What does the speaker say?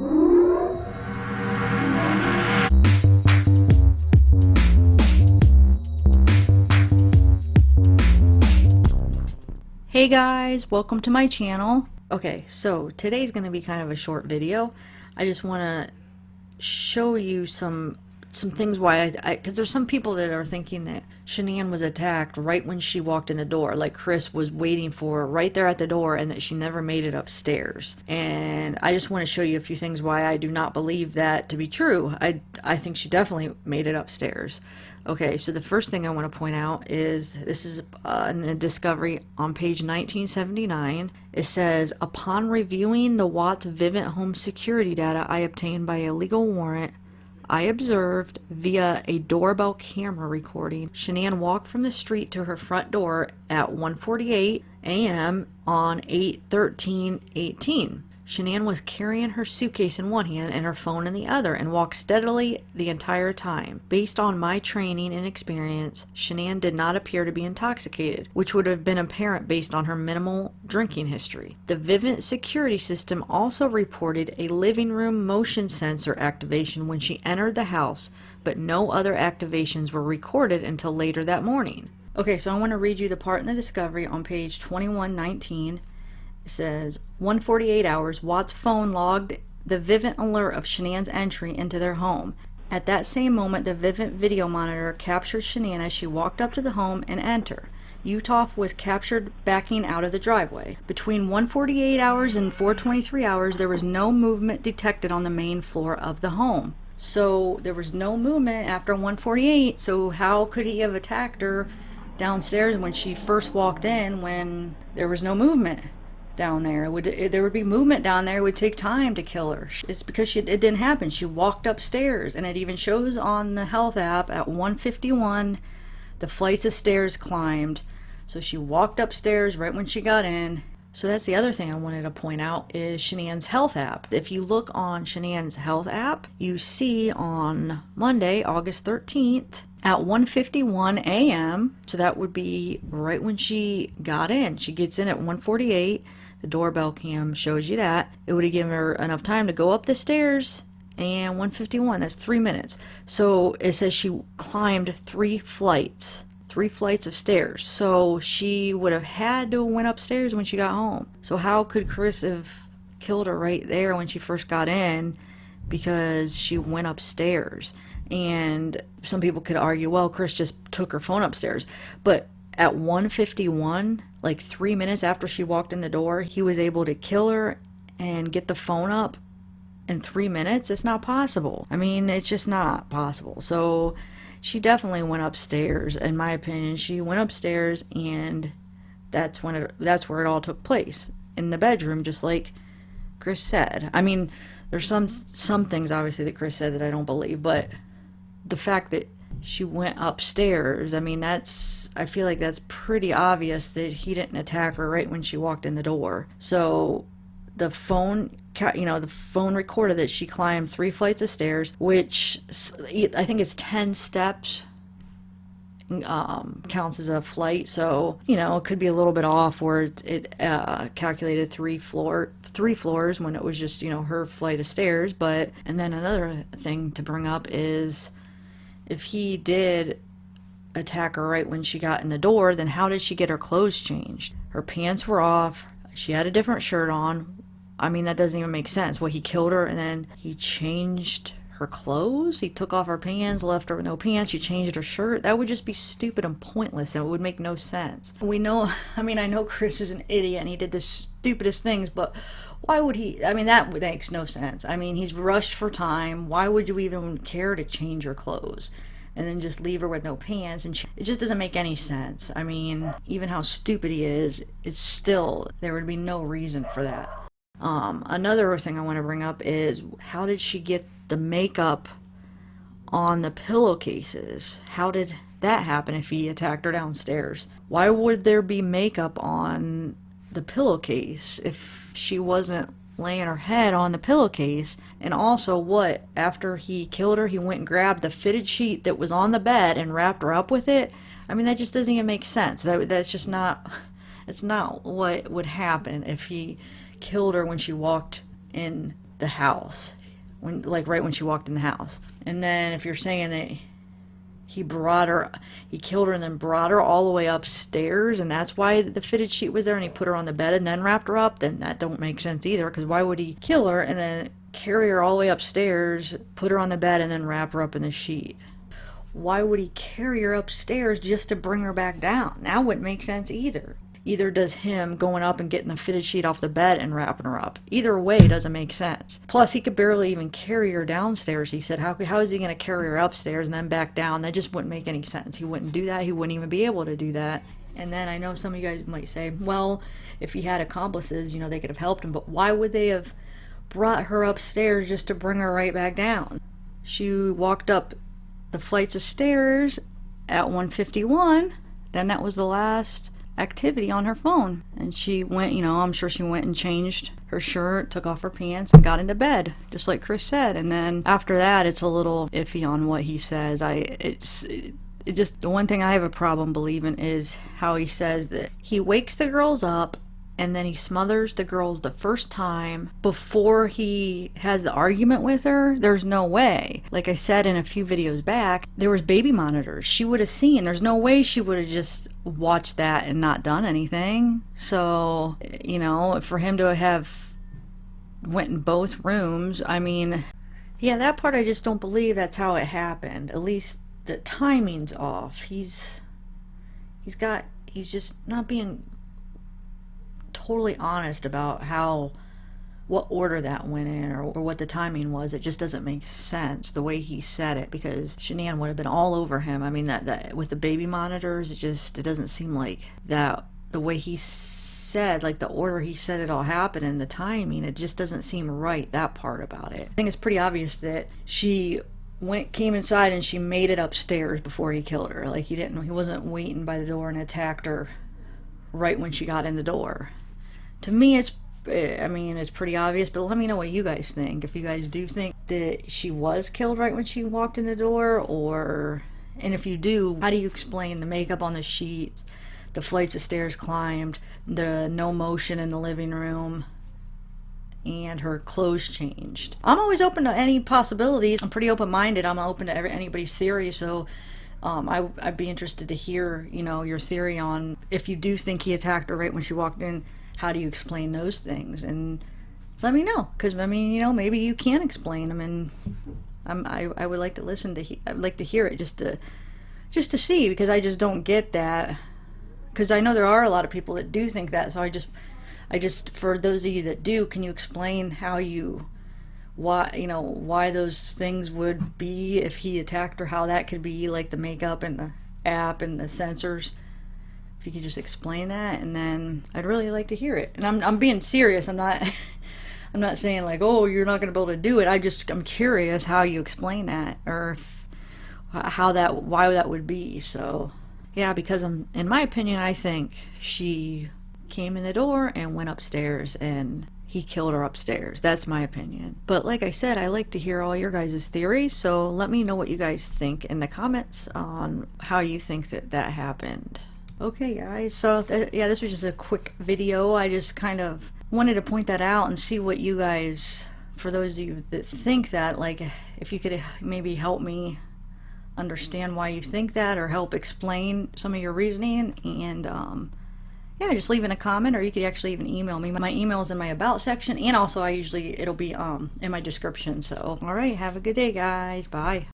Hey guys, welcome to my channel. Okay, so today's going to be kind of a short video. I just want to show you some things why because there's some people that are thinking that Shanann was attacked right when she walked in the door, like Chris was waiting for her right there at the door, and that she never made it upstairs. And I just want to show you a few things why I do not believe that to be true. I think she definitely made it upstairs. Okay, so the first thing I want to point out is this is in the discovery on page 1979. It says, upon reviewing the Watts Vivint home security data I obtained by a legal warrant, I observed via a doorbell camera recording Shanann walk from the street to her front door at 1:48 a.m. on 8/13/18. Shanann was carrying her suitcase in one hand and her phone in the other and walked steadily the entire time. Based on my training and experience, Shanann did not appear to be intoxicated, which would have been apparent based on her minimal drinking history. The Vivint security system also reported a living room motion sensor activation when she entered the house, but no other activations were recorded until later that morning. Okay, so I want to read you the part in the discovery on page 2119. It says, 1:48 hours, Watts' phone logged the Vivint alert of Shanann's entry into their home. At that same moment, the Vivint video monitor captured Shanann as she walked up to the home and entered. Utah was captured backing out of the driveway. Between 1:48 hours and 4:23 hours, there was no movement detected on the main floor of the home. So there was no movement after 1:48, so how could he have attacked her downstairs when she first walked in when there was no movement down there? There would be movement down there. It would take time to kill her. It's because it didn't happen. She walked upstairs, and it even shows on the health app at 1:51 the flights of stairs climbed. So she walked upstairs right when she got in. So that's the other thing I wanted to point out is Shanann's health app. If you look on Shanann's health app, you see on Monday, August 13th, at 1:51 a.m., so that would be right when she got in. She gets in at 1:48. The doorbell cam shows you that. It would have given her enough time to go up the stairs, and 1:51, that's 3 minutes. So it says she climbed three flights of stairs. So she would have had to have went upstairs when she got home. So how could Chris have killed her right there when she first got in? Because she went upstairs. And some people could argue, well, Chris just took her phone upstairs. But at 1:51, like 3 minutes after she walked in the door, he was able to kill her and get the phone up in 3 minutes. It's not possible. I mean, it's just not possible. So she definitely went upstairs. In my opinion, she went upstairs, and that's where it all took place, in the bedroom, just like Chris said. I mean, there's some things obviously that Chris said that I don't believe, but the fact that she went upstairs, I mean, I feel like that's pretty obvious that he didn't attack her right when she walked in the door. So the phone recorded that she climbed 3 flights of stairs, which I think it's 10 steps counts as a flight. So it could be a little bit off where it calculated 3 floors when it was just her flight of stairs. And then another thing to bring up is, if he did attack her right when she got in the door, then how did she get her clothes changed? Her pants were off. She had a different shirt on. I mean, that doesn't even make sense. Well, he killed her and then he changed her clothes? He took off her pants, left her with no pants, she changed her shirt? That would just be stupid and pointless, and it would make no sense. I know Chris is an idiot and he did the stupidest things, but why would he? I mean, that makes no sense. I mean, he's rushed for time. Why would you even care to change her clothes and then just leave her with no pants? And it just doesn't make any sense. I mean, even how stupid he is, it's still, there would be no reason for that. Another thing I want to bring up is, how did she get the makeup on the pillowcases? How did that happen if he attacked her downstairs? Why would there be makeup on the pillowcase if she wasn't laying her head on the pillowcase? And also, what, after he killed her, he went and grabbed the fitted sheet that was on the bed and wrapped her up with it? I mean, that just doesn't even make sense. That's just not, it's not what would happen if he killed her when she walked in the house, when, like, right when she walked in the house. And then if you're saying that he killed her and then brought her all the way upstairs, and that's why the fitted sheet was there, and he put her on the bed and then wrapped her up, then that don't make sense either, because why would he kill her and then carry her all the way upstairs, put her on the bed, and then wrap her up in the sheet? Why would he carry her upstairs just to bring her back down? That wouldn't make sense either. Either does him going up and getting the fitted sheet off the bed and wrapping her up. Either way doesn't make sense. Plus, he could barely even carry her downstairs. He said, how is he going to carry her upstairs and then back down? That just wouldn't make any sense. He wouldn't do that. He wouldn't even be able to do that. And then I know some of you guys might say, well, if he had accomplices, you know, they could have helped him. But why would they have brought her upstairs just to bring her right back down? She walked up the flights of stairs at 1:51. Then that was the last activity on her phone, and she went, you know, I'm sure she went and changed her shirt, took off her pants, and got into bed, just like Chris said. And then after that, it's a little iffy on what he says. It just, the one thing I have a problem believing is how he says that he wakes the girls up and then he smothers the girls the first time before he has the argument with her. There's no way. Like I said in a few videos back, there was baby monitors. She would have seen. There's no way she would have just watched that and not done anything. So, you know, for him to have went in both rooms, I mean, yeah, that part I just don't believe that's how it happened. At least the timing's off. He's just not being totally honest about what order that went in, or what the timing was. It just doesn't make sense the way he said it, because Shanann would have been all over him. I mean, that with the baby monitors, it doesn't seem like that, the way he said, like the order he said it all happened and the timing, it just doesn't seem right, that part about it. I think it's pretty obvious that she came inside and she made it upstairs before he killed her. Like he wasn't waiting by the door and attacked her right when she got in the door. To me, it's pretty obvious, but let me know what you guys think. If you guys do think that she was killed right when she walked in the door, and if you do, how do you explain the makeup on the sheets, the flights of stairs climbed, the no motion in the living room, and her clothes changed? I'm always open to any possibilities. I'm pretty open-minded. I'm open to anybody's theory, so I'd be interested to hear, you know, your theory on, if you do think he attacked her right when she walked in, how do you explain those things? And let me know, because I mean, you know, maybe you can explain them, and I would like to I'd like to hear it just to see, because I just don't get that, because I know there are a lot of people that do think that. So I just for those of you that do, can you explain why those things would be, if he attacked her, how that could be, like the makeup and the app and the sensors? If you could just explain that, and then I'd really like to hear it. And I'm being serious. I'm not I'm not saying like, oh, you're not going to be able to do it. I'm curious how you explain that, or why that would be. So yeah, because in my opinion, I think she came in the door and went upstairs, and he killed her upstairs. That's my opinion. But like I said, I like to hear all your guys' theories, so let me know what you guys think in the comments on how you think that happened. Okay guys, so yeah, this was just a quick video. I just kind of wanted to point that out and see what you guys, for those of you that think that, like, if you could maybe help me understand why you think that, or help explain some of your reasoning. And yeah, just leave in a comment, or you could actually even email me. My email is in my about section, and also it'll be in my description. So alright, have a good day guys, bye.